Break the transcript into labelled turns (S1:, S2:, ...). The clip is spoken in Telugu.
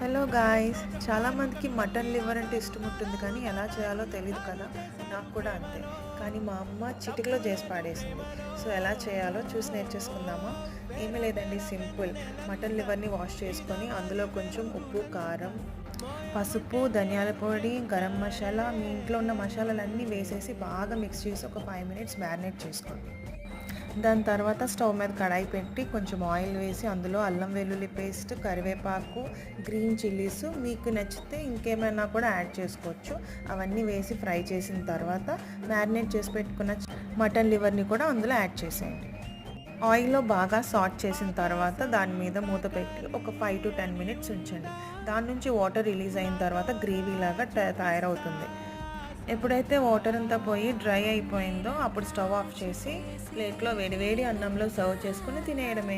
S1: హలో గాయ్స్, చాలామందికి మటన్ లివర్ అంటే ఇష్టం ఉంటుంది, కానీ ఎలా చేయాలో తెలియదు కదా. నాకు కూడా అంతే. కానీ మా అమ్మ చిటికలో చేసి పాడేసింది. సో ఎలా చేయాలో చూసి నేర్చేసుకుందామా? ఏమీ లేదండి, సింపుల్. మటన్ లివర్ని వాష్ చేసుకొని అందులో కొంచెం ఉప్పు, కారం, పసుపు, ధనియాల పొడి, గరం మసాలా, మీ ఇంట్లో ఉన్న మసాలాలన్నీ వేసేసి బాగా మిక్స్ చేసి ఒక 5 మినిట్స్ మ్యారినేట్ చేసుకోండి. దాని తర్వాత స్టవ్ మీద కడాయి పెట్టి కొంచెం ఆయిల్ వేసి అందులో అల్లం వెల్లుల్లి పేస్ట్, కరివేపాకు, గ్రీన్ చిల్లీస్, మీకు నచ్చితే ఇంకేమైనా కూడా యాడ్ చేసుకోవచ్చు. అవన్నీ వేసి ఫ్రై చేసిన తర్వాత మ్యారినేట్ చేసి పెట్టుకున్న మటన్ లివర్ని కూడా అందులో యాడ్ చేసేయండి. ఆయిల్లో బాగా సాట్ చేసిన తర్వాత దాని మీద మూత పెట్టి ఒక 5 to 10 మినిట్స్ ఉంచండి. దాని నుంచి వాటర్ రిలీజ్ అయిన తర్వాత గ్రేవీ లాగా తయారవుతుంది. ఎప్పుడైతే వాటర్ అంతా పోయి డ్రై అయిపోయిందో అప్పుడు స్టవ్ ఆఫ్ చేసి ప్లేట్లో వేడివేడి అన్నంలో సర్వ్ చేసుకుని తినేయడమే.